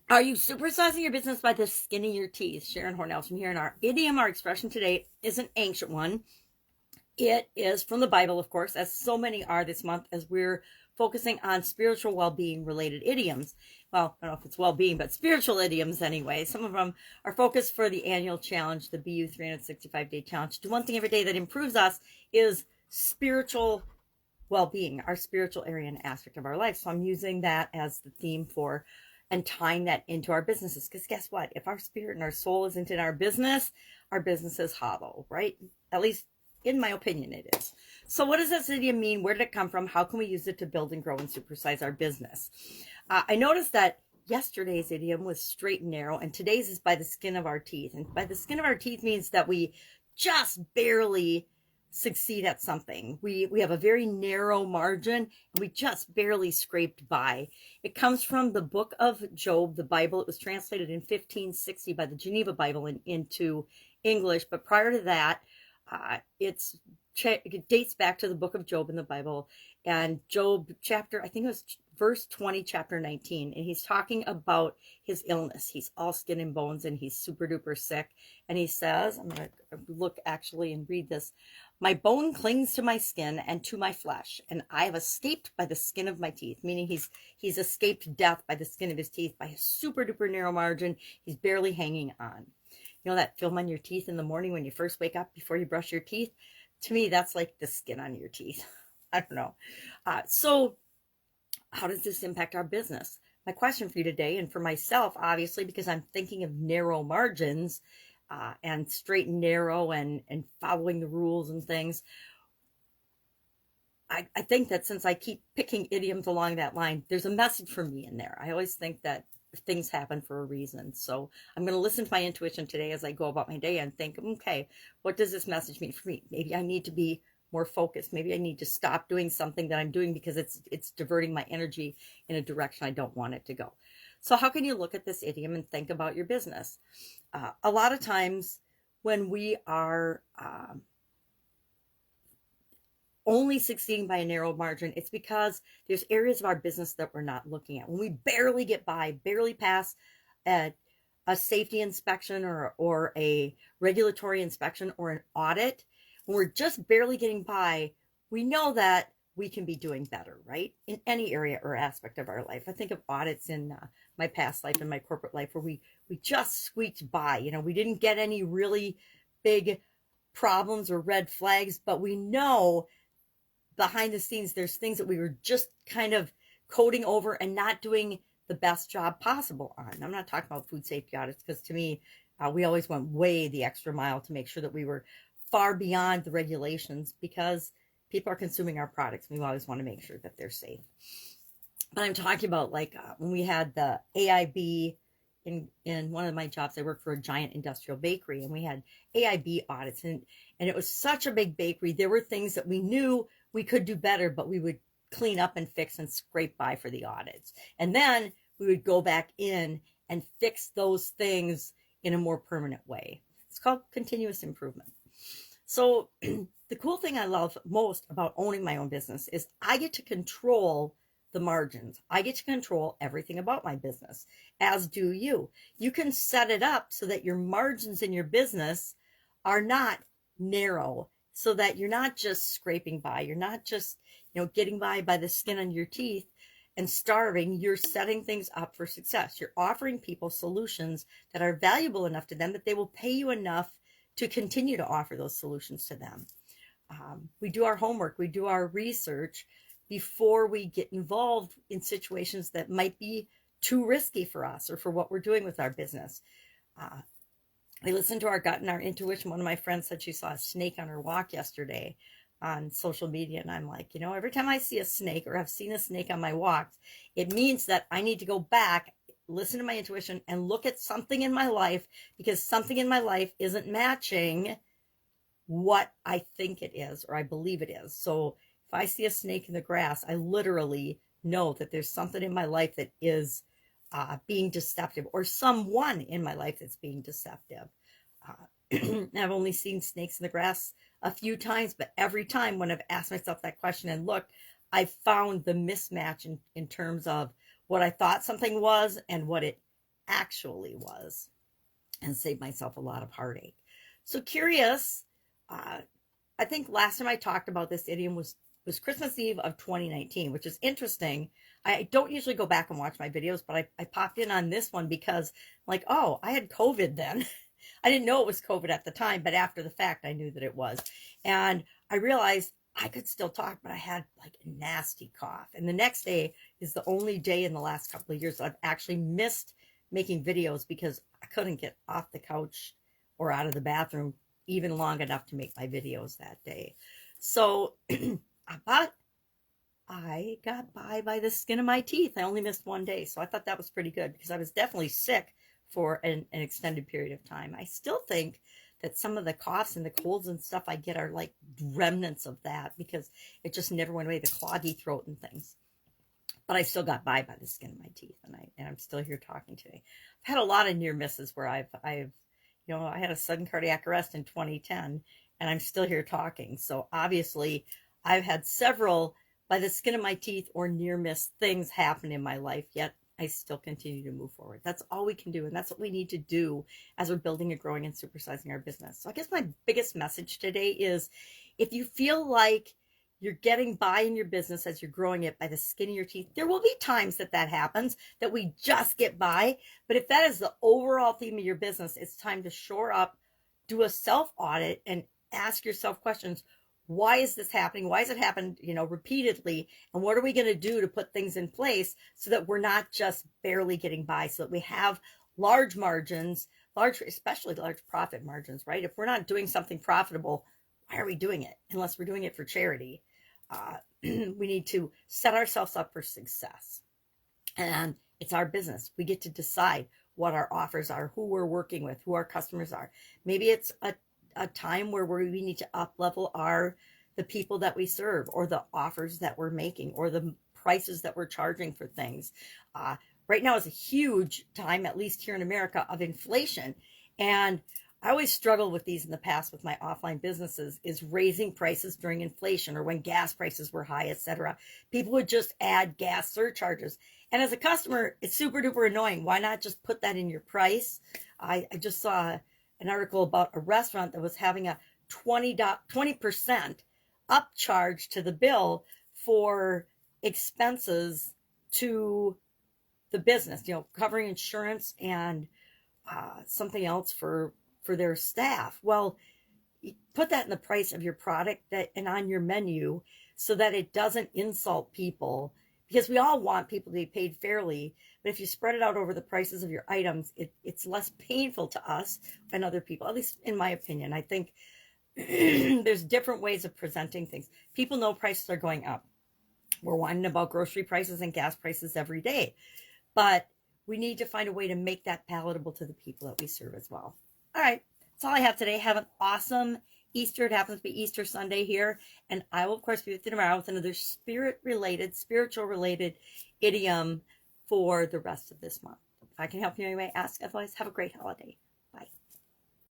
Are you supersizing your business by the skin of your teeth? Sharon Horne-Ellstrom here, and our idiom, our expression today is an ancient one. It is from the Bible, of course, as so many are this month, as we're focusing on spiritual well-being related idioms. Well, I don't know if it's well-being, but spiritual idioms anyway. Some of them are focused for the annual challenge, the BU 365-day challenge. Do one thing every day that improves us is spiritual well-being, our spiritual area and aspect of our life. So I'm using that as the theme for and tying that into our businesses. Because guess what? If our spirit and our soul isn't in our business is hollow, right? At least in my opinion, it is. So what does this idiom mean? Where did it come from? How can we use it to build and grow and supersize our business? I noticed that yesterday's idiom was straight and narrow, and today's is by the skin of our teeth. And by the skin of our teeth means that we just barely succeed at something. We have a very narrow margin, and we just barely scraped by. It comes from the book of Job, the Bible. It was translated in 1560 by the Geneva Bible into English, but prior to that, it dates back to the book of Job in the Bible, and Job chapter, I think it was verse 20, chapter 19, and he's talking about his illness. He's all skin and bones, and he's super duper sick, and he says, I'm going to look actually and read this. My bone clings to my skin and to my flesh, and I have escaped by the skin of my teeth, meaning he's escaped death by the skin of his teeth, by a super duper narrow margin. He's barely hanging on. You know that film on your teeth in the morning when you first wake up before you brush your teeth? To me, that's like the skin on your teeth. I don't know. So how does this impact our business? My question for you today, and for myself, obviously, because I'm thinking of narrow margins and straight and narrow and following the rules and things, I think that since I keep picking idioms along that line, there's a message for me in there. I always think that things happen for a reason. So I'm going to listen to my intuition today as I go about my day and think, okay, what does this message mean for me? Maybe I need to be more focused. Maybe I need to stop doing something that I'm doing because it's diverting my energy in a direction I don't want it to go. So how can you look at this idiom and think about your business? A lot of times when we are only succeeding by a narrow margin, it's because there's areas of our business that we're not looking at. When we barely get by, barely pass a safety inspection or a regulatory inspection or an audit, when we're just barely getting by, we know that we can be doing better, right? In any area or aspect of our life. I think of audits in my past life and my corporate life where we just squeaked by. You know, we didn't get any really big problems or red flags, but we know behind the scenes there's things that we were just kind of coding over and not doing the best job possible on. I'm not talking about food safety audits, because to me, we always went way the extra mile to make sure that we were far beyond the regulations, because people are consuming our products. We always want to make sure that they're safe. But I'm talking about like when we had the AIB in one of my jobs. I worked for a giant industrial bakery, and we had AIB audits, and it was such a big bakery. There were things that we knew we could do better, but we would clean up and fix and scrape by for the audits. And then we would go back in and fix those things in a more permanent way. It's called continuous improvement. So the cool thing I love most about owning my own business is I get to control the margins. I get to control everything about my business, as do you. You can set it up so that your margins in your business are not narrow, so that you're not just scraping by. You're not just, getting by the skin on your teeth and starving. You're setting things up for success. You're offering people solutions that are valuable enough to them that they will pay you enough to continue to offer those solutions to them. We do our homework. We do our research before we get involved in situations that might be too risky for us or for what we're doing with our business. We listen to our gut and our intuition. One of my friends said she saw a snake on her walk yesterday on social media. And I'm like, every time I see a snake or have seen a snake on my walks, it means that I need to go back, listen to my intuition, and look at something in my life, because something in my life isn't matching what I think it is or I believe it is. So if I see a snake in the grass, I literally know that there's something in my life that is being deceptive, or someone in my life that's being deceptive. I've only seen snakes in the grass a few times, but every time when I've asked myself that question and looked, I've found the mismatch in terms of what I thought something was and what it actually was, and saved myself a lot of heartache. So curious, I think last time I talked about this idiom was Christmas Eve of 2019, which is interesting. I don't usually go back and watch my videos, but I popped in on this one because like, oh, I had COVID then. I didn't know it was COVID at the time, but after the fact, I knew that it was. And I realized I could still talk, but I had like a nasty cough. And the next day is the only day in the last couple of years I've actually missed making videos because I couldn't get off the couch or out of the bathroom even long enough to make my videos that day. So, but I got by the skin of my teeth. I only missed one day. So I thought that was pretty good because I was definitely sick for an extended period of time. I still think that some of the coughs and the colds and stuff I get are like remnants of that because it just never went away, the cloggy throat and things. But I still got by the skin of my teeth, and I'm still here talking today. I've had a lot of near misses where I've I had a sudden cardiac arrest in 2010, and I'm still here talking. So obviously, I've had several by the skin of my teeth or near miss things happen in my life, yet I still continue to move forward. That's all we can do, and that's what we need to do as we're building and growing and supersizing our business. So I guess my biggest message today is if you feel like you're getting by in your business as you're growing it by the skin of your teeth, there will be times that happens, that we just get by. But if that is the overall theme of your business, it's time to shore up, do a self-audit, and ask yourself questions. Why is this happening? Why has it happened, repeatedly? And what are we going to do to put things in place so that we're not just barely getting by, so that we have large margins, especially large profit margins, right? If we're not doing something profitable, why are we doing it? Unless we're doing it for charity. We need to set ourselves up for success. And it's our business. We get to decide what our offers are, who we're working with, who our customers are. Maybe it's a time where we need to up level the people that we serve, or the offers that we're making, or the prices that we're charging for things. Right now is a huge time, at least here in America, of inflation. And I always struggled with these in the past with my offline businesses, is raising prices during inflation or when gas prices were high, etc. People would just add gas surcharges. And as a customer, it's super duper annoying. Why not just put that in your price? I just saw an article about a restaurant that was having a 20% upcharge to the bill for expenses to the business, covering insurance and something else for their staff. Well, put that in the price of your product and on your menu so that it doesn't insult people, because we all want people to be paid fairly. But if you spread it out over the prices of your items, it's less painful to us and other people, at least in my opinion. I think there's different ways of presenting things. People know prices are going up. We're whining about grocery prices and gas prices every day, but we need to find a way to make that palatable to the people that we serve as well. All right, that's all I have today. Have an awesome Easter. It happens to be Easter Sunday here, and I will, of course, be with you tomorrow with another spiritual-related idiom for the rest of this month. If I can help you in any way, ask. Otherwise, have a great holiday.